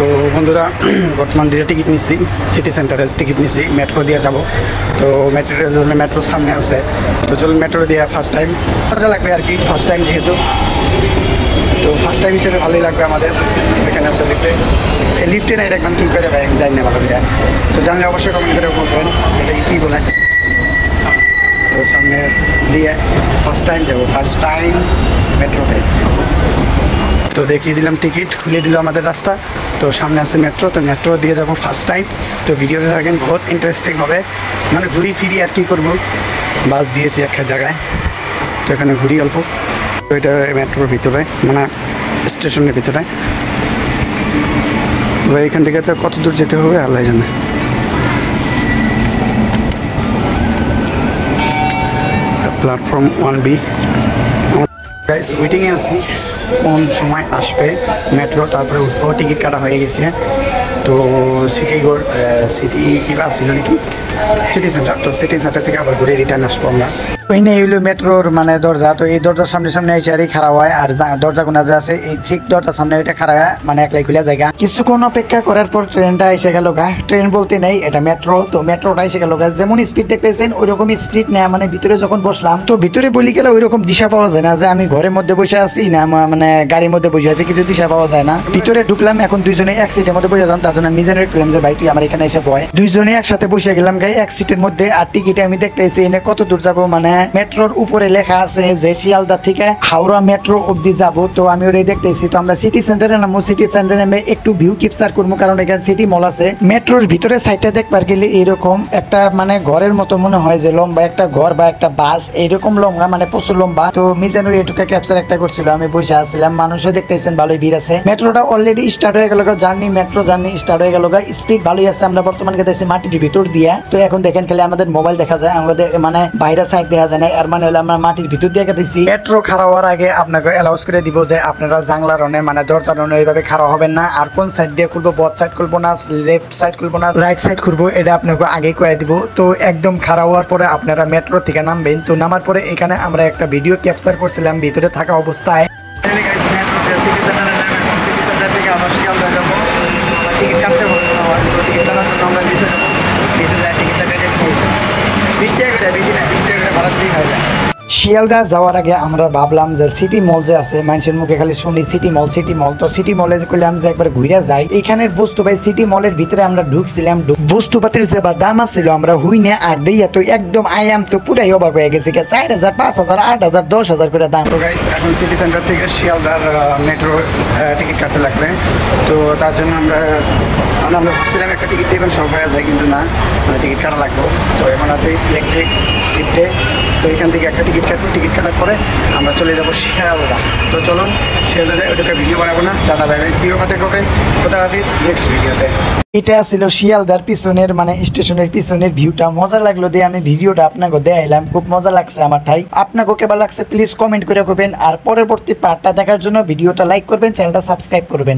তো বন্ধুরা বর্তমান দিয়ে টিকিট নিচ্ছি, সিটি সেন্টারের টিকিট নিচ্ছি, মেট্রো দিয়ে যাব। তো মেট্রোর জন্য মেট্রো সামনে আছে, তো চলুন মেট্রো দিয়ে ফার্স্ট টাইম মজা লাগবে আর কি, ফার্স্ট টাইম যেহেতু। তো ফার্স্ট টাইম হিসেবে ভালোই লাগবে আমাদের। এখানে আছে লিফটে, এই লিফটে না, এটা একদম কী করে ভাই আমি জানি না ভালো করে। তো জানলে অবশ্যই কমেন্ট করে বলবেন এটাকে কী বলে। তো সামনে দিয়ে ফার্স্ট টাইম যাবো, ফার্স্ট টাইম মেট্রোতে। তো দেখিয়ে দিলাম, টিকিট খুলে দিল আমাদের রাস্তা। তো সামনে আছে মেট্রো, তো মেট্রো দিয়ে যাবো ফার্স্ট টাইম। তো ভিডিওটা থাকেন, বহুত ইন্টারেস্টিং হবে, মানে ঘুরি ফিরি আর কি করবো। বাস দিয়েছি একটা জায়গায়, তো এখানে ঘুরি অল্প। তো এটা মেট্রোর ভিতরে, মানে স্টেশনের ভিতরে। তো এখান থেকে তো কত দূর যেতে হবে আল্লাহ জানে। প্ল্যাটফর্ম 1B গাইস, ওয়েটিংয়ে আছি কোন সময় আসবে মেট্রো, তারপরে উঠবো। টিকিট কাটা হয়ে গেছে। তো সিটি কিবা ছিল নাকি, সিটি সেন্টার। তো সিটি সেন্টার থেকে আবার ঘুরে রিটার্ন আসবো আমরা। ওইখানে এইগুলো মেট্রোর মানে দরজা। তো এই দরজার সামনে সামনে এসে আরই খারাপ হয়, আর দরজা কোনা যে আছে এই ঠিক দরজার সামনে ওইটা খারাপ হয়, মানে একলাই খুলে জায়গা। কিছুক্ষণ অপেক্ষা করার পর ট্রেনটা এসে গেল গা। ট্রেন বলতে নেই, এটা মেট্রো। তো মেট্রোটা এসে গেল গা। যেমন স্পিড দেখতেছেন ওই রকম স্পিড নেয়, মানে ভিতরে যখন বসলাম, তো ভিতরে বলি গেলে ওই রকম দিশা পাওয়া যায় না যে আমি ঘরের মধ্যে বসে আছি না মানে গাড়ির মধ্যে বসে আছি, কিছু দিশা পাওয়া যায় না। ভিতরে ঢুকলাম, এখন দুইজনে এক সিটের মধ্যে বসে যান। তার জন্য মিজানের করলাম যে ভাই তুই আমার এখানে এসে বয়। দুইজনে একসাথে বসে গেলাম গাই এক সিটের মধ্যে। আর টিকিটে আমি দেখতেছি এনে কত দূর যাবো, মানে মেট্রোর উপরে লেখা আছে যে শিয়ালদা থেকে হাওড়া মেট্রো অব্দি যাবো। তো আমি ওটাই দেখতেছি। তো আমরা সিটি সেন্টারে নামবো। সিটি সেন্টারে নামে একটু ভিউ ক্যাপচার করবো, কারণ এখানে সিটি মল আছে। মেট্রোর ভিতরে সাইডটা দেখবার গেলে এরকম একটা মানে ঘরের মতো মনে হয়, যে লম্বা একটা ঘর বা একটা বাস, এইরকম লম্বা, মানে প্রচুর লম্বা। তো মিজানুর এটুকু ক্যাপচার একটা করছিল, আমি বসে আসছিলাম। মানুষও দেখতেছেন ভালোই ভিড় আছে। মেট্রোটা অলরেডি স্টার্ট হয়ে গেল, জার্নি মেট্রো জার্নি স্টার্ট হয়ে গেল। স্পিড ভালোই আছে। আমরা বর্তমানে দেখতেছি মাটির ভিতর দিয়ে। তো এখন দেখেন খালি আমাদের মোবাইল দেখা যায়, আমাদের মানে বাইরের সাইড দেখা যায় না। এর মানে হলো আমরা মাটির ভিতর দিয়ে গেতেছি। মেট্রো খাড়া হওয়ার আগে আপনাকে অ্যালাউন্স করে দিব যে আপনারা জানলার রনে মানে দরজার রনে এইভাবে খাড়া হবেন না। আর কোন সাইড দিয়ে খুলবো, বথ সাইড খুলবো না, লেফট সাইড খুলবো না, রাইট সাইড খুলবো, এটা আপনাকে আগে কয়ে দিব। তো একদম খাড়া হওয়ার পরে আপনারা মেট্রো থেকে নামবেন। তো নামার পরে এখানে আমরা একটা ভিডিও ক্যাপচার করছিলাম ভিতরে থাকা অবস্থায়। শিয়ালদা যাওয়ার আগে আমরা ভাবলাম যে সিটি মল যে আছে, মানুষের মুখে খালি শুনি সিটি মল সিটি মল। তো সিটি মলে করলাম যে একবার ঘুরে যাই। এখানের বস্তু ভাই সিটি মলের ভিতরে আমরা ঢুকছিলাম, বস্তুপাতির যে দাম আছিল আমরা হুইনে আর দিয়া তো একদম আয়াম তো পুরাই অবাক হয়ে গেছে। 4,000, 5,000, 8,000, 10,000 করে দাম। তো গাইস এখন সিটি সেন্টার থেকে শিয়ালদার মেট্রো টিকিট কাটতে লাগবে। তো তার জন্য আমরা ভাবছিলাম একটা টিকিট দেবেন সব হয়ে যায়, কিন্তু না, টিকিট কাটা লাগবে। তো এখন আছে ইলেকট্রিক লিফটে। তো এখান থেকে একটা টিকিট কাটবো, টিকিট কাটার পরে আমরা চলে যাবো শিয়ালদা। তো চলুন শিয়ালদা যাই, ওটাকে ভিডিও বানাবো না। টাটা বাই বাই, সিও কাটে করে কোথা হাফিজ নেক্সট ভিডিওতে। এটা ছিল শিয়ালদার পিছনের মানে স্টেশনের পিছনের ভিউটা। মজা লাগলো দিয়ে আমি ভিডিওটা আপনাকে দেখাইলাম, খুব মজা লাগছে আমার ঠাই। আপনাকে কেমন লাগছে প্লিজ কমেন্ট করে করবেন। আর পরবর্তী পার্টটা দেখার জন্য ভিডিওটা লাইক করবেন, চ্যানেলটা সাবস্ক্রাইব করবেন।